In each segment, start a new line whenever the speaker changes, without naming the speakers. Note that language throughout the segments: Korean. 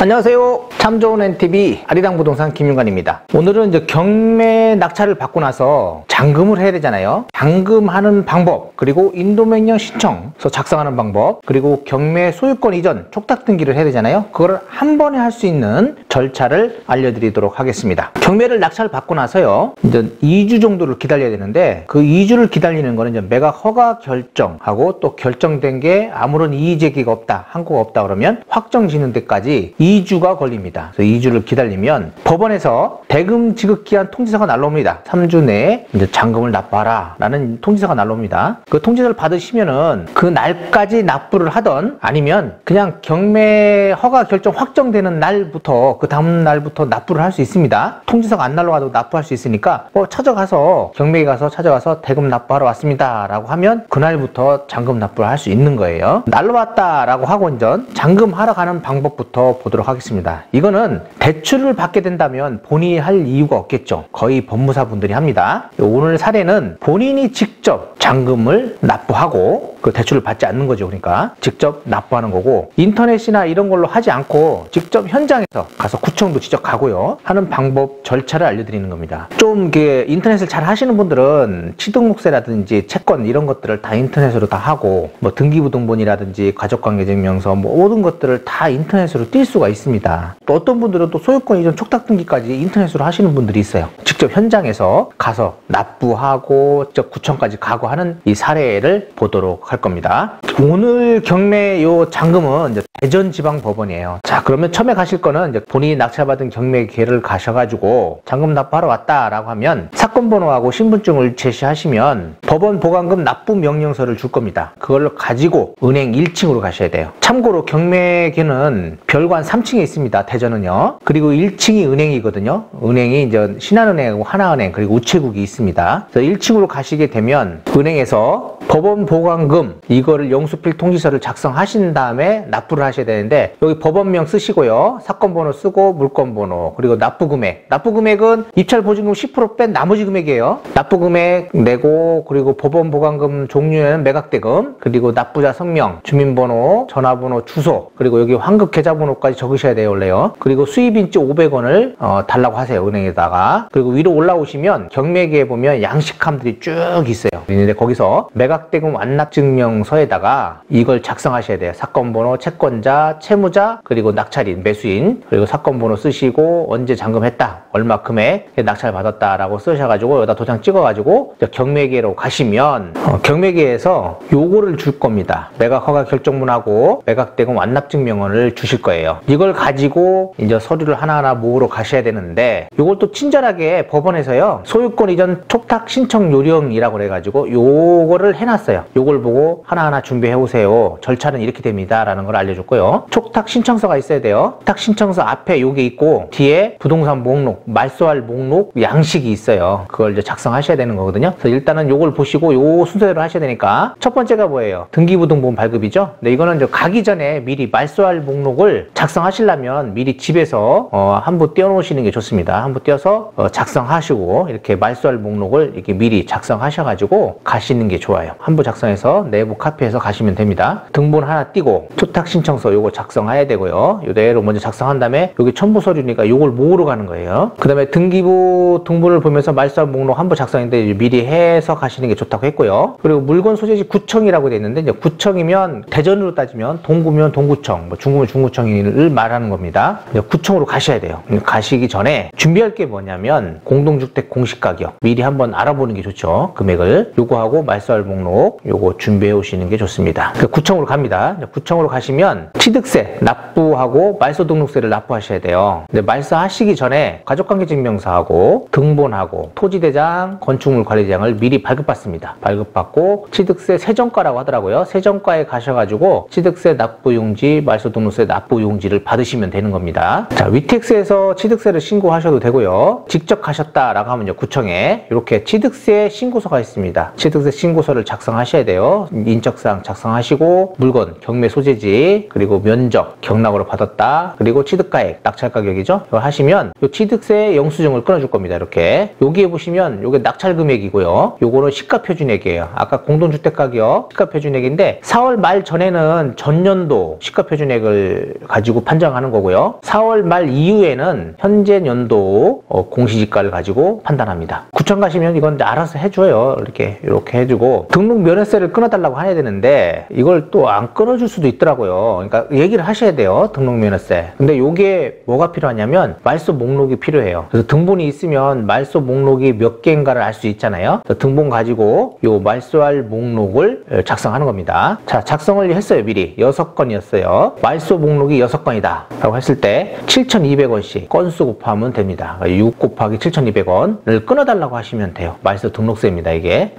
안녕하세요. 참 좋은 NTV 아리랑 부동산 김윤관입니다. 오늘은 이제 경매 낙찰을 받고 나서 잔금을 해야 되잖아요. 잔금하는 방법, 그리고 인도명령 신청서 작성하는 방법, 그리고 경매 소유권 이전 촉탁 등기를 해야 되잖아요. 그걸 한 번에 할 수 있는 절차를 알려드리도록 하겠습니다. 경매를 낙찰 받고 나서요, 이제 2주 정도를 기다려야 되는데, 그 2주를 기다리는 거는 이제 매각 허가 결정하고, 또 결정된 게 아무런 이의 제기가 없다, 항고가 없다 그러면 확정 지는 데까지 2주가 걸립니다. 그래서 2주를 기다리면 법원에서 대금 지급 기한 통지서가 날라옵니다. 3주 내에 이제 잔금을 납부하라 라는 통지서가 날라옵니다. 그 통지서를 받으시면은 그 날까지 납부를 하던, 아니면 그냥 경매 허가 결정 확정되는 날부터, 그 다음 날부터 납부를 할 수 있습니다. 통지서가 안 날라와도 납부할 수 있으니까 찾아가서, 경매에 가서 찾아가서 대금 납부하러 왔습니다 라고 하면 그날부터 잔금 납부를 할 수 있는 거예요. 날라왔다 라고 하고 이제 잔금하러 가는 방법부터 보도록 하겠습니다. 이거는 대출을 받게 된다면 본인이 할 이유가 없겠죠. 거의 법무사분들이 합니다. 오늘 사례는 본인이 직접 잔금을 납부하고 그 대출을 받지 않는 거죠. 그러니까 직접 납부하는 거고, 인터넷이나 이런 걸로 하지 않고 직접 현장에서 가서 구청도 직접 가고요 하는 방법, 절차를 알려드리는 겁니다. 좀 인터넷을 잘 하시는 분들은 취등록세라든지 채권 이런 것들을 다 인터넷으로 다 하고, 뭐 등기부등본이라든지 가족관계증명서 뭐 모든 것들을 다 인터넷으로 뛸 수가 있습니다. 또 어떤 분들은 또 소유권 이전 촉탁 등기까지 인터넷으로 하시는 분들이 있어요. 직접 현장에서 가서 납부하고 직접 구청까지 가고 하는 이 사례를 보도록 할 겁니다. 오늘 경매 요 잔금은 이제 대전지방법원이에요. 자, 그러면 처음에 가실 거는 이제 본인이 낙찰받은 경매계를 가셔가지고 잔금 납부하러 왔다라고 하면 사건 번호하고 신분증을 제시하시면 법원 보관금 납부 명령서를 줄 겁니다. 그걸 가지고 은행 1층으로 가셔야 돼요. 참고로 경매계는 별관 3층에 있습니다. 대전은요. 그리고 1층이 은행이거든요. 은행이 이제 신한은행하고 하나은행 그리고 우체국이 있습니다. 그래서 1층으로 가시게 되면 은행에서 법원 보관금 이거를 영수필 통지서를 작성하신 다음에 납부를 하셔야 되는데, 여기 법원명 쓰시고요, 사건 번호 쓰고 물건 번호, 그리고 납부 금액, 납부 금액은 입찰 보증금 10% 뺀 나머지 금액이에요. 납부 금액 내고, 그리고 법원 보관금 종류에는 매각대금, 그리고 납부자 성명, 주민번호, 전화번호, 주소, 그리고 여기 환급 계좌번호까지 적으셔야 돼요. 원래요. 그리고 수입인지 500원을 달라고 하세요, 은행에다가. 그리고 위로 올라오시면 경매계에 보면 양식함들이 쭉 있어요. 근데 거기서 매각대금 완납증명서에다가 이걸 작성하셔야 돼요. 사건번호, 채권자, 채무자, 그리고 낙찰인, 매수인, 그리고 사건번호 쓰시고 언제 잔금했다, 얼마 금액 낙찰 받았다라고 쓰셔가지고 여기다 도장 찍어가지고 경매계로 가시면 경매계에서 요거를 줄 겁니다. 매각 허가 결정문하고 매각대금 완납증명원을 주실 거예요. 이걸 가지고 이제 서류를 하나하나 모으러 가셔야 되는데, 요걸 또 친절하게 법원에서요, 소유권 이전 촉탁 신청 요령이라고 그래가지고 요거를 해놨어요. 요걸 보고 하나하나 준비해 오세요. 절차는 이렇게 됩니다 라는 걸 알려줬고요. 촉탁 신청서가 있어야 돼요. 촉탁 신청서 앞에 요게 있고 뒤에 부동산 목록, 말소할 목록 양식이 있어요. 그걸 이제 작성하셔야 되는 거거든요. 그래서 일단은 요걸 보시고 요 순서대로 하셔야 되니까, 첫 번째가 뭐예요? 등기부등본 발급이죠. 근데 이거는 이제 가기 전에 미리 말소할 목록을 작성하시려면 미리 집에서 한부 띄워 놓으시는 게 좋습니다. 한부 띄워서 작성하시고, 이렇게 말소할 목록을 이렇게 미리 작성하셔가지고 가시는 게 좋아요. 한부 작성해서 내부 카피해서 가시면 됩니다. 등본 하나 띄고 촉탁 신청서 요거 작성해야 되고요. 요대로 먼저 작성한 다음에 여기 첨부 서류니까 요걸 모으러 가는 거예요. 그 다음에 등기부 등본을 보면서 말소할 목록 한부 작성인데 미리 해서 가시는 게 좋다고 했고요. 그리고 물건 소재지 구청이라고 돼 있는데, 이제 구청이면 대전으로 따지면 동구면 동구청, 뭐 중구면 중구청을 말하는 겁니다. 이제 구청으로 가셔야 돼요. 가시기 전에 준비할 게 뭐냐면 공동주택 공시가격 미리 한번 알아보는 게 좋죠. 금액을 요거하고 말소할 목록 요거 준비해 오시는 게 좋습니다. 구청으로 갑니다. 구청으로 가시면 취득세 납부하고 말소 등록세를 납부하셔야 돼요. 근데 말소하시기 전에 가족관계증명서하고 등본하고 토지대장, 건축물 관리대장을 미리 발급받습니다. 발급받고 취득세 세정과라고 하더라고요. 세정과에 가셔가지고 취득세 납부용지, 말소 등록세 납부용지를 받으시면 되는 겁니다. 자, 위택스에서 취득세를 신고하셔도 되고요. 직접 가셨다라고 하면 이제 구청에 이렇게 취득세 신고서가 있습니다. 취득세 신고서를 작성하셔야 돼요. 거죠. 인적사항 작성하시고 물건, 경매 소재지, 그리고 면적, 경락으로 받았다, 그리고 취득가액, 낙찰 가격이죠. 이걸 하시면 요 취득세 영수증을 끊어줄 겁니다. 이렇게 여기에 보시면 요게 낙찰 금액이고요. 요거는 시가표준액이에요. 아까 공동주택 가격 시가표준액인데 4월 말 전에는 전년도 시가표준액을 가지고 판정하는 거고요. 4월 말 이후에는 현재 연도 공시지가를 가지고 판단합니다. 구청 가시면 이건 알아서 해줘요. 이렇게 해주고 등록 면허세를 끊어달라고 해야 되는데 이걸 또 안 끊어줄 수도 있더라고요. 그러니까 얘기를 하셔야 돼요. 등록 면허세. 근데 요게 뭐가 필요하냐면 말소 목록이 필요해요. 그래서 등본이 있으면 말소 목록이 몇 개인가를 알 수 있잖아요. 등본 가지고 요 말소할 목록을 작성하는 겁니다. 자, 작성을 했어요. 미리 6건이었어요. 말소 목록이 6건이다 라고 했을 때 7,200원씩 건수 곱하면 됩니다. 6 곱하기 7,200원을 끊어달라고 하시면 돼요. 말소 등록세입니다. 이게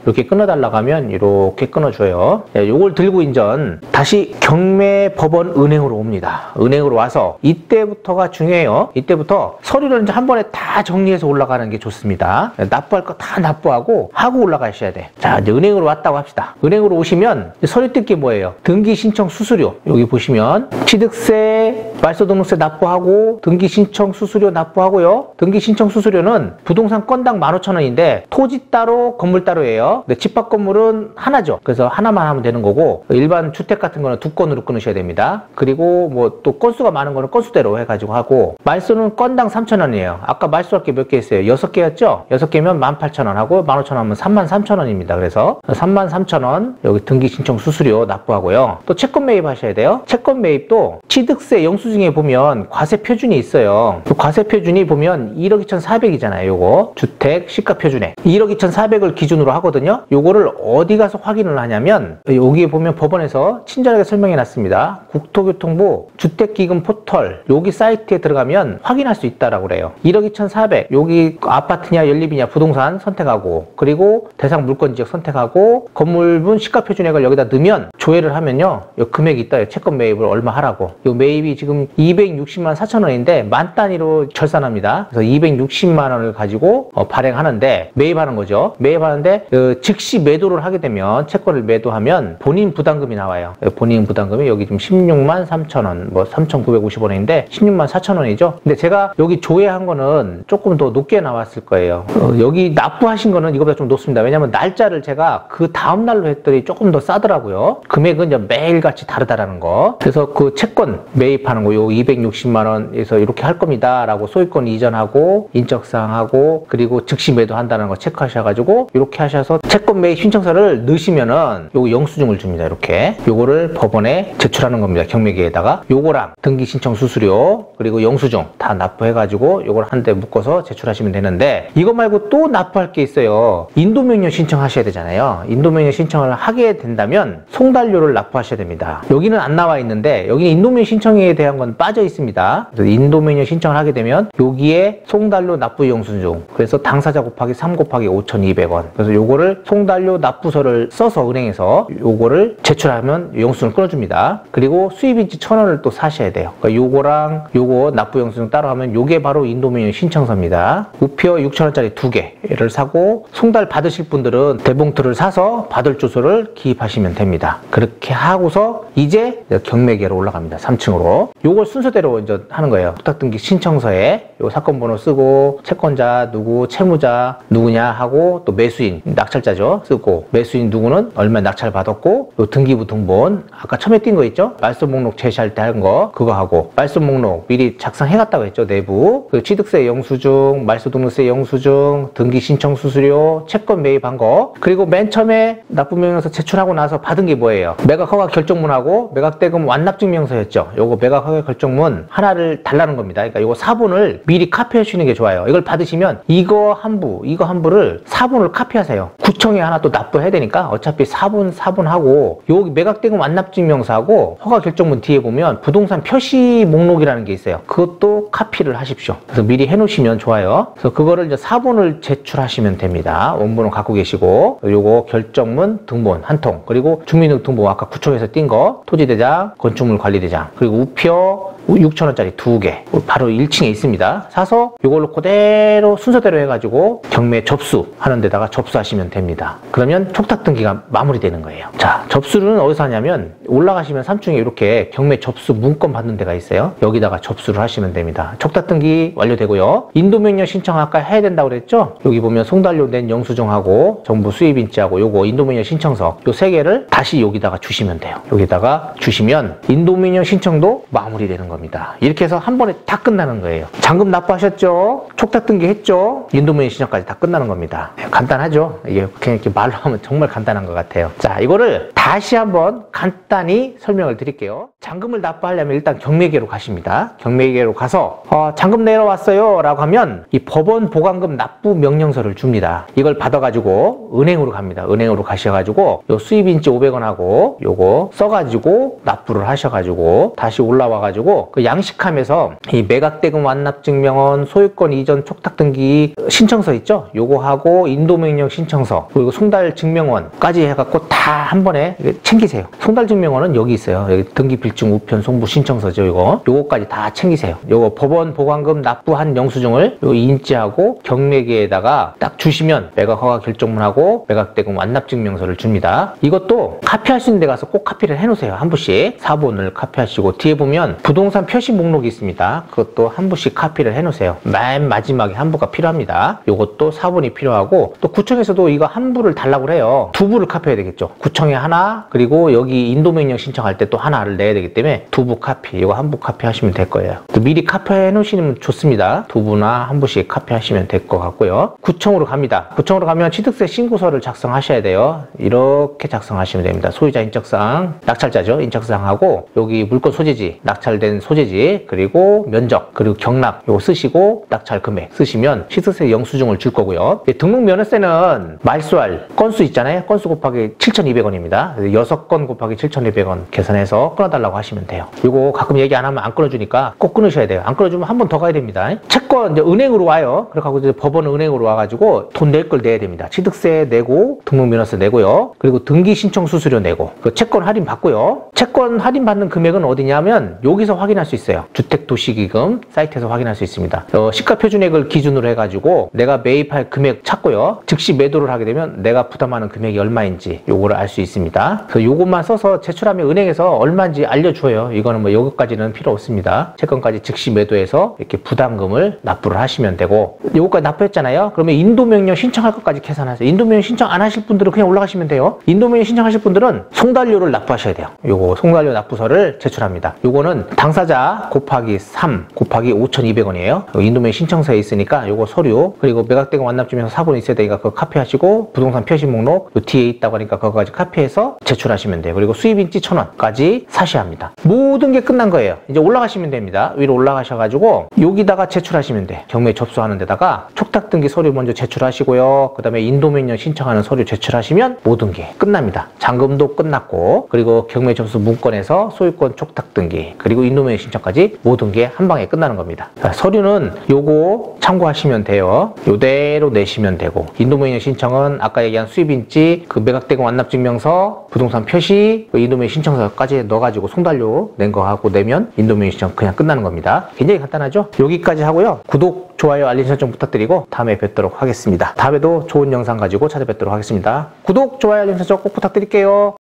이렇게 끊어달라고 하면 이렇게 끊어줘요. 요걸 들고 인전 다시 경매법원 은행으로 옵니다. 은행으로 와서 이때부터가 중요해요. 이때부터 서류를 이제 한 번에 다 정리해서 올라가는 게 좋습니다. 납부할 거 다 납부하고 하고 올라가셔야 돼. 자, 이제 은행으로 왔다고 합시다. 은행으로 오시면 서류 뜰 게 뭐예요? 등기 신청 수수료. 여기 보시면 취득세, 말소 등록세 납부하고 등기 신청 수수료 납부하고요. 등기 신청 수수료는 부동산 건당 15,000원인데 토지 따로 건물 따로예요. 근데 집합 건물은 하나죠. 그래서 하나만 하면 되는 거고 일반 주택 같은 거는 2건으로 끊으셔야 됩니다. 그리고 뭐 또 건수가 많은 거는 건수대로 해가지고 하고 말소는 건당 3,000원이에요. 아까 말소할 게 몇 개 있어요? 6개였죠? 6개면 18,000원 하고 15,000원 하면 33,000원입니다. 그래서 33,000원 여기 등기 신청 수수료 납부하고요. 또 채권 매입 하셔야 돼요. 채권 매입도 취득세 영수증에 보면 과세 표준이 있어요. 그 과세 표준이 보면 1억 2,400이잖아요. 요거 주택 시가 표준액 1억 2,400을 기준으로 하거든요. 요거를 어디 가서 확인을 하냐면 여기에 보면 법원에서 친절하게 설명해 놨습니다. 국토교통부 주택기금 포털 여기 사이트에 들어가면 확인할 수 있다라고 그래요. 1억 2,400 여기 아파트냐 연립이냐 부동산 선택하고 그리고 대상 물건 지역 선택하고 건물분 시가표준액을 여기다 넣으면 조회를 하면요. 요 금액이 있다. 채권 매입을 얼마 하라고. 요 매입이 지금 260만 4천 원인데 만 단위로 절산합니다. 그래서 260만 원을 가지고 발행하는데 매입하는 거죠. 매입하는데 즉시 매도를 하게 되면 채권을 매도하면 본인 부담금이 나와요. 본인 부담금이 여기 지금 16만 3천 원, 뭐 3,950원인데 16만 4천 원이죠. 근데 제가 여기 조회한 거는 조금 더 높게 나왔을 거예요. 여기 납부하신 거는 이거보다 좀 높습니다. 왜냐면 날짜를 제가 그 다음 날로 했더니 조금 더 싸더라고요. 금액은 이제 매일같이 다르다라는 거. 그래서 그 채권 매입하는 거 요 260만 원에서 이렇게 할 겁니다. 라고 소유권 이전하고 인적사항하고 그리고 즉시 매도한다는 거 체크하셔가지고 이렇게 하셔서 채권 매입 신청서를 넣으시면은 요거 영수증을 줍니다. 이렇게 요거를 법원에 제출하는 겁니다. 경매기에다가 요거랑 등기 신청 수수료 그리고 영수증 다 납부해가지고 요걸 한 대 묶어서 제출하시면 되는데 이거 말고 또 납부할 게 있어요. 인도명령 신청하셔야 되잖아요. 인도명령 신청을 하게 된다면 송달료를 납부하셔야 됩니다. 여기는 안 나와 있는데 여기는 인도명령 신청에 대한 건 빠져 있습니다. 그래서 인도명령 신청을 하게 되면 여기에 송달료 납부 영수증 그래서 당사자 곱하기 3 곱하기 5,200원 그래서 요거를 송달료 납부서를 써서 은행에서 요거를 제출하면 영수증을 끊어줍니다. 그리고 수입인지 1,000원을 또 사셔야 돼요. 그러니까 요거랑 요거 납부 영수증 따로 하면 요게 바로 인도명령 신청서입니다. 우표 6,000원짜리 2개를 사고 송달 받으실 분들은 대봉투를 사서 받을 주소를 기입하시면 됩니다. 그렇게 하고서 이제 경매계로 올라갑니다. 3층으로. 요걸 순서대로 이제 하는 거예요. 부탁등기 신청서에 요 사건 번호 쓰고 채권자 누구, 채무자 누구냐 하고 또 매수인 낙찰자죠. 쓰고 매수인 누구는 얼마 낙찰 받았고 요 등기부 등본 아까 처음에 띈 거 있죠? 말소 목록 제시할 때 한 거 그거 하고 말소 목록 미리 작성해 갔다고 했죠. 내부 그 취득세 영수증, 말소 등록세 영수증, 등기 신청 수수료, 채권 매입한 거 그리고 맨 처음에 납부명령서 제출하고 나서 받은 게 뭐예요? 매각 허가 결정문하고 매각대금 완납증명서였죠. 요거 매각 허가 결정문 하나를 달라는 겁니다. 그러니까 요거 사본을 미리 카피해 주시는 게 좋아요. 이걸 받으시면 이거 한 부를 사본을 카피하세요. 구청에 하나 또 납부해야 되니까 어차피 사본하고 여기 매각대금 완납증명서하고 허가 결정문 뒤에 보면 부동산 표시 목록이라는 게 있어요. 그것도 카피를 하십시오. 그래서 미리 해놓으시면 좋아요. 그래서 그거를 이제 사본을 제출하시면 됩니다. 원본을 갖고 계시고 요거 결정문 등본 한 통 그리고 주민등록등본 아까 구청에서 띈 거 토지대장 건축물관리대장 그리고 우표 6,000원짜리 2개 바로 1층에 있습니다. 사서 이걸로 그대로 순서대로 해가지고 경매 접수하는 데다가 접수하시면 됩니다. 그러면 촉탁등기가 마무리되는 거예요. 자, 접수는 어디서 하냐면 올라가시면 3층에 이렇게 경매 접수 문건 받는 데가 있어요. 여기다가 접수를 하시면 됩니다. 촉탁등기 완료되고요. 인도명령 신청 아까 해야 된다고 그랬죠? 여기 보면 송달료 낸 영수증하고 정부 수입인지하고 요거 인도명령 신청서 요 3개를 다시 여기다가 주시면 돼요. 여기다가 주시면 인도명령 신청도 마무리되는 겁니다. 이렇게 해서 한 번에 다 끝나는 거예요. 잔금 납부하셨죠? 촉탁등기 했죠? 인도명령 신청까지 다 끝나는 겁니다. 간단하죠? 이게 그냥 이렇게 말로 하면 정말 간단한 것 같아요. 자, 이거를 다시 한번 간단히 설명을 드릴게요. 잔금을 납부하려면 일단 경매계로 가십니다. 경매계로 가서 잔금 내러 왔어요 라고 하면 이 법원 보관금 납부 명령서를 줍니다. 이걸 받아가지고 은행으로 갑니다. 은행으로 가셔가지고 요 수입인지 500원하고 요거 써가지고 납부를 하셔가지고 다시 올라와가지고 그 양식함에서 이 매각대금 완납증명원, 소유권 이전 촉탁등기 신청서 있죠? 요거 하고 인도명령 신청서 그리고 송달증명원까지 해갖고 다 한 번에 챙기세요. 송달증명원은 여기 있어요. 여기 등기빌증 우편 송부 신청서죠. 요거까지 다 챙기세요. 요거 법원 보관금 납부한 영수증을 요 인지하고 경매계에다가 딱 주시면 매각 허가 결정문하고 매각대금 완납증명서를 줍니다. 이것도 카피할 수 있는 데 가서 꼭 카피를 해놓으세요. 한 부씩 사본을 카피하시고 뒤에 보면 부동산 표시 목록이 있습니다. 그것도 한 부씩 카피를 해놓으세요. 맨 마지막에 한 부가 필요합니다. 요것도 사본이 필요하고 또 구청에서도 이거 한 부를 달라고 해요. 2부를 카피해야 되겠죠. 구청에 하나 그리고 여기 인도명령 신청할 때 또 하나를 내야 되기 때문에 2부 카피 이거 한 부 카피하시면 될 거예요. 또 미리 카피해 놓으시면 좋습니다. 2부나 한 부씩 카피하시면 될 것 같고요. 구청으로 갑니다. 구청으로 가면 취득세 신고서를 작성하셔야 돼요. 이렇게 작성하시면 됩니다. 소유자 인적사항, 낙찰자죠. 인적사항하고 여기 물건 소재지, 낙찰된 소재지, 그리고 면적, 그리고 경락 이거 쓰시고 낙찰 금액 쓰시면 취득세 영수증을 줄 거고요. 등록 면허세는 말소할 건수 있잖아요. 건수 곱하기 7,200원입니다. 6건 곱하기 7,200원 계산해서 끊어달라고 하시면 돼요. 이거 가끔 얘기 안 하면 안 끊어주니까 꼭 끊으셔야 돼요. 안 끊어주면 한 번 더 가야 됩니다. 채권 이제 은행으로 와요. 그래가지고 이제 법원 은행으로 와가지고 돈 낼 걸 내야 됩니다. 취득세 내고 등록면허세 내고요. 그리고 등기 신청 수수료 내고 그 채권 할인 받고요. 채권 할인 받는 금액은 어디냐면 여기서 확인할 수 있어요. 주택도시기금 사이트에서 확인할 수 있습니다. 시가표준액을 기준으로 해가지고 내가 매입할 금액 찾고요. 즉시 매도를 하게 되면 내가 부담하는 금액이 얼마인지 요거를 알 수 있습니다. 그래서 요것만 써서 제출하면 은행에서 얼마인지 알려줘요. 이거는 뭐 여기까지는 필요 없습니다. 채권까지 즉시 매도해서 이렇게 부담금을 납부를 하시면 되고 요거까지 납부했잖아요. 그러면 인도명령 신청할 것까지 계산하세요. 인도명령 신청 안 하실 분들은 그냥 올라가시면 돼요. 인도명령 신청하실 분들은 송달료를 납부하셔야 돼요. 요거 송달료 납부서를 제출합니다. 요거는 당사자 곱하기 3 곱하기 5,200원이에요. 인도명령 신청서에 있으니까 요거 서류 그리고 매각대금 완납증명서 사본이 있어야 되니까 그거 카피하시고 부동산 표시 목록 요 뒤에 있다고 하니까 그거까지 카피해서 제출하시면 돼요. 그리고 수입인지 1,000원까지 사셔야 합니다. 모든 게 끝난 거예요. 이제 올라가시면 됩니다. 위로 올라가셔가지고 여기다가 제출하시면 돼. 경매 접수하는 데다가 촉탁등기 서류 먼저 제출하시고요. 그 다음에 인도명령 신청하는 서류 제출하시면 모든 게 끝납니다. 잔금도 끝났고 그리고 경매 접수 문건에서 소유권 촉탁등기 그리고 인도명령 신청까지 모든 게 한 방에 끝나는 겁니다. 서류는 요거 참고하시면 돼요. 요대로 내시면 되고 인도명령 신청은 아까 얘기한 수입인지 그 매각대금 완납증명서 부동산 표시 인도명령 신청서까지 넣어가지고 송달료 낸 거 하고 내면 인도명령 신청 그냥 끝나는 겁니다. 굉장히 간단하죠? 여기까지 하고요. 구독, 좋아요, 알림 설정 부탁드리고 다음에 뵙도록 하겠습니다. 다음에도 좋은 영상 가지고 찾아뵙도록 하겠습니다. 구독, 좋아요, 알림 설정 꼭 부탁드릴게요.